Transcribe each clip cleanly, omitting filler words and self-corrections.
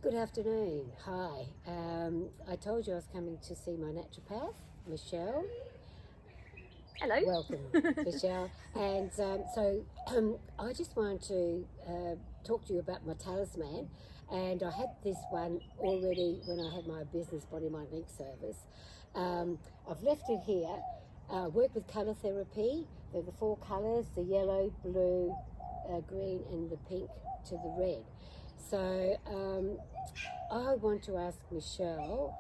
Good afternoon. Hi. I told you I was coming to see my naturopath, Michelle. Hello. Welcome, Michelle. And I just wanted to talk to you about my talisman. And I had this one already when I had my business body, mind, link service. I've left it here. Work with colour therapy. There are the 4 colours, the yellow, blue, green and the pink to the red. So I want to ask Michelle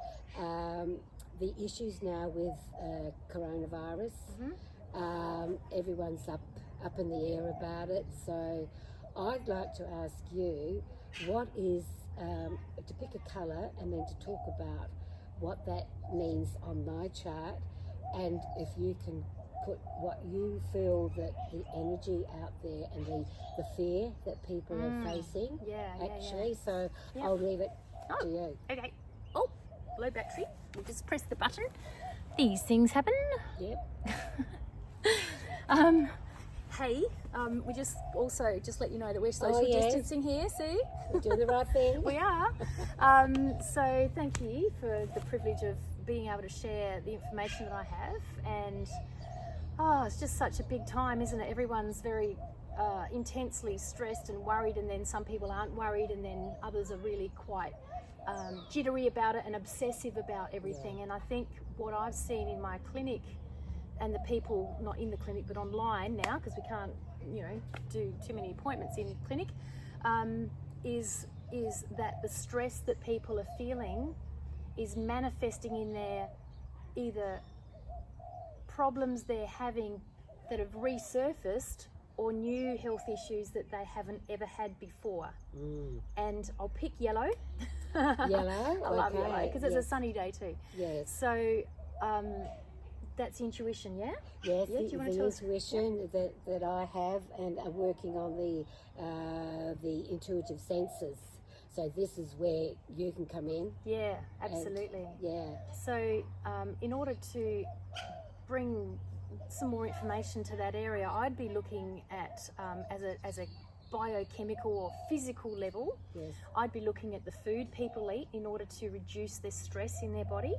the issues now with coronavirus. Everyone's up in the air about it. So I'd like to ask you, what is, to pick a colour and then to talk about what that means on my chart, and if you can put what you feel that the energy out there and the fear that people are facing, actually. So I'll leave it to you. Okay. Oh, low battery. We'll just press the button. These things happen. Yep. Hey, we just let you know that we're social distancing here. See, we're doing the right thing. We are. So thank you for the privilege of being able to share the information that I have. And it's just such a big time, isn't it? Everyone's very intensely stressed and worried, and then some people aren't worried, and then others are really quite jittery about it and obsessive about everything. And I think what I've seen in my clinic, and the people not in the clinic but online now, because we can't do too many appointments in clinic, is that the stress that people are feeling is manifesting in their either problems they're having that have resurfaced, or new health issues that they haven't ever had before. And I'll pick yellow. Yellow? I love yellow because it's a sunny day too. Yes. So that's intuition, yeah? Yes, Do you want to tell us? intuition that I have, and are working on the intuitive senses. So this is where you can come in. Yeah, absolutely. So in order to bring some more information to that area, I'd be looking at as a biochemical or physical level. Yes. I'd be looking at the food people eat in order to reduce their stress in their body,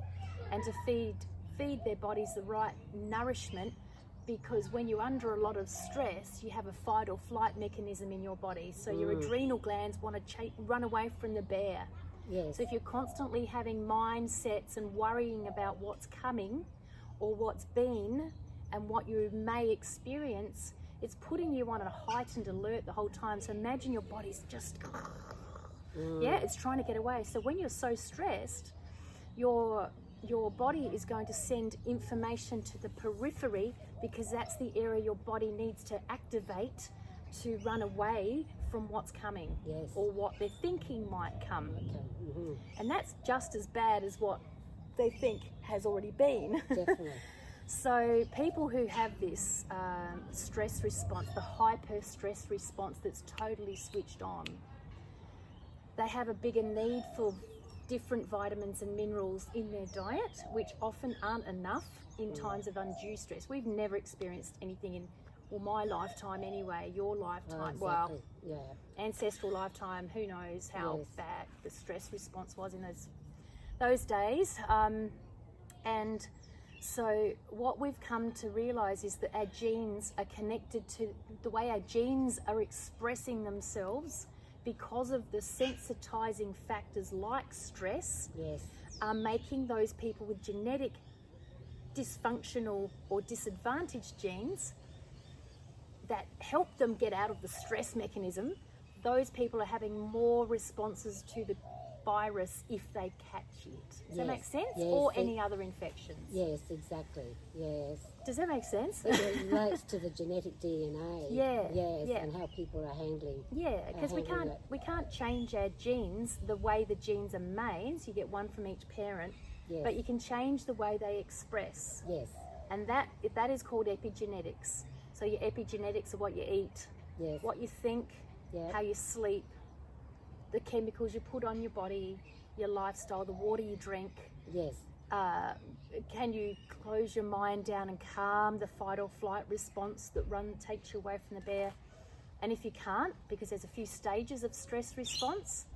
and to feed their bodies the right nourishment, because when you're under a lot of stress, you have a fight or flight mechanism in your body. So your adrenal glands want to run away from the bear. Yes. So if you're constantly having mindsets and worrying about what's coming or what's been and what you may experience, it's putting you on a heightened alert the whole time. So imagine your body's just, it's trying to get away. So when you're so stressed, your body is going to send information to the periphery, because that's the area your body needs to activate to run away from what's coming, or what they're thinking might come. And that's just as bad as what they think has already been. Definitely. So people who have this stress response, the hyper stress response that's totally switched on, they have a bigger need for different vitamins and minerals in their diet, which often aren't enough in times of undue stress. We've never experienced anything in, my lifetime anyway, your lifetime, ancestral lifetime, who knows how bad the stress response was in those days. And so what we've come to realise is that our genes are connected to the way our genes are expressing themselves, because of the sensitizing factors like stress, are making those people with genetic dysfunctional or disadvantaged genes that help them get out of the stress mechanism. Those people are having more responses to the virus if they catch it. Does that make sense? Or any other infections? Yes, exactly. Yes. Does that make sense? It relates to the genetic DNA. And how people are handling. Because we can't change our genes the way the genes are made. So you get one from each parent, but you can change the way they express. Yes. And that is called epigenetics. So your epigenetics are what you eat, what you think, how you sleep, the chemicals you put on your body, your lifestyle, the water you drink. Yes. Can you close your mind down and calm the fight or flight response that takes you away from the bear? And if you can't, because there's a few stages of stress response,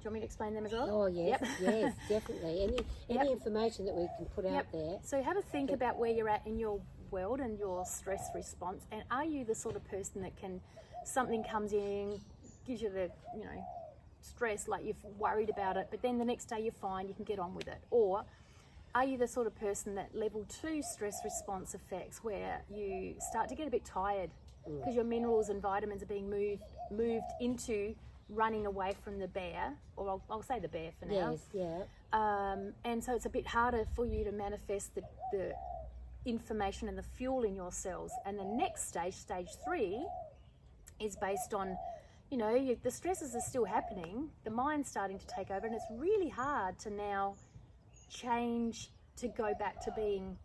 you want me to explain them as well? Oh yes, Yep. yes, definitely. Any Yep. information that we can put out there. So have a think about where you're at in your world and your stress response, and are you the sort of person that can, something comes in, gives you the, you know, stress, like you're worried about it, but then the next day you're fine, you can get on with it? Or are you the sort of person that level 2 stress response affects, where you start to get a bit tired because your minerals and vitamins are being moved into running away from the bear, or I'll say the bear for now. Yes, yeah. And so it's a bit harder for you to manifest the information and the fuel in your cells. And the next stage, stage 3, is based on, you know, the stresses are still happening, the mind's starting to take over, and it's really hard to now change to go back to being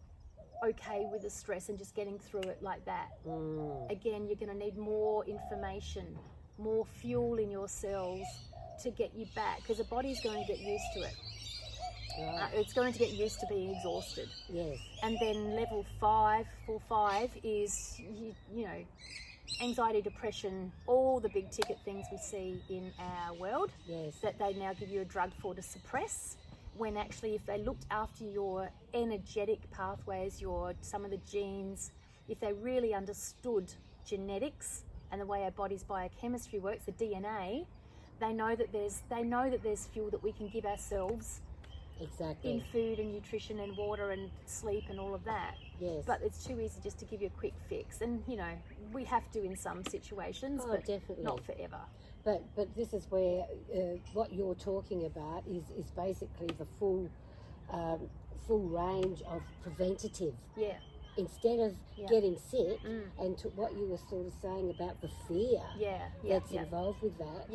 okay with the stress and just getting through it like that. Again, you're going to need more information, more fuel in your cells to get you back, because the body's going to get used to it. It's going to get used to being exhausted. Yes. And then level 5 is, you know, anxiety, depression, all the big ticket things we see in our world. Yes. That they now give you a drug for to suppress, when actually if they looked after your energetic pathways, some of the genes, if they really understood genetics and the way our body's biochemistry works, the DNA, they know that there's fuel that we can give ourselves. Exactly. In food and nutrition and water and sleep and all of that. Yes. But it's too easy just to give you a quick fix, and you know, we have to in some situations, but definitely not forever. But this is where what you're talking about is basically the full range of preventative. Yeah. Instead of getting sick, and to what you were sort of saying about the fear that's involved with that.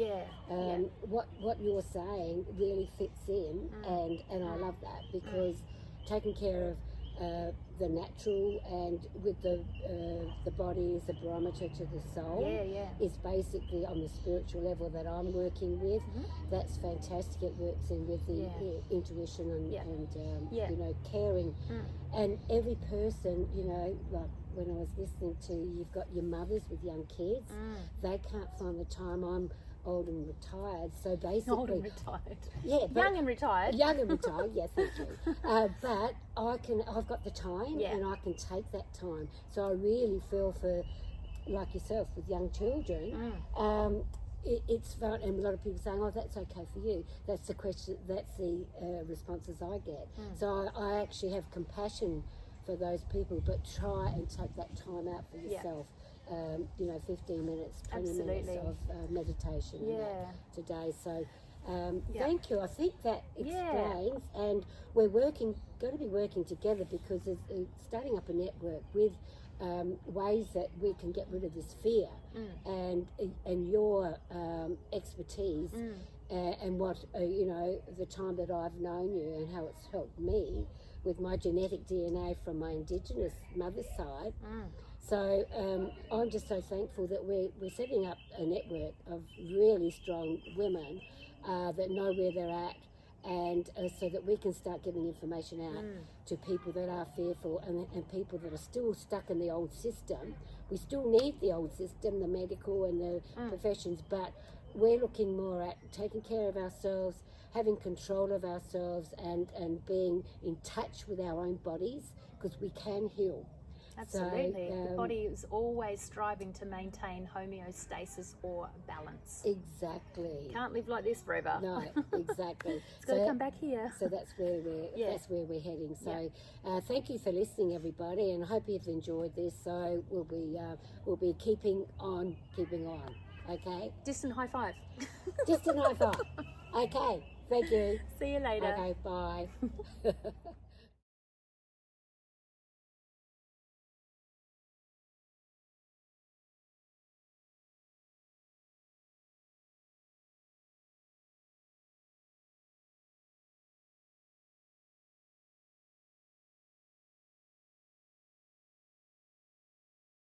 What you're saying really fits in, and I love that, because taking care of the natural, and with the body is a barometer to the soul, is basically on the spiritual level that I'm working with. That's fantastic. It works in with the intuition and you know, caring. And every person, you know, like when I was listening to, you've got your mothers with young kids, they can't find the time. I'm old and retired, so basically Old and retired. Yeah, young and retired. Young and retired, yes, thank you. But I've got the time, and I can take that time. So I really feel for, like yourself, with young children. It's fun, and a lot of people saying, "Oh, that's okay for you." That's the question. That's the responses I get. So I actually have compassion for those people, but try and take that time out for yourself. You know, 15 minutes, 20 minutes of meditation today. So thank you. I think that explains, and we're going to be working together, because it's starting up a network with ways that we can get rid of this fear, and your expertise, and what you know, the time that I've known you and how it's helped me with my genetic DNA from my Indigenous mother's side. So I'm just so thankful that we're setting up a network of really strong women that know where they're at, and so that we can start giving information out to people that are fearful, and people that are still stuck in the old system. We still need the old system, the medical and the professions, but we're looking more at taking care of ourselves, having control of ourselves, and being in touch with our own bodies, because we can heal. Absolutely. So, the body is always striving to maintain homeostasis or balance. Exactly. Can't live like this forever. No, exactly. It's got to come back here. So that's where we're heading. So thank you for listening, everybody, and I hope you've enjoyed this. So we'll be keeping on. Okay. Distant high five. Distant high five. Okay. Thank you. See you later. Okay. Bye.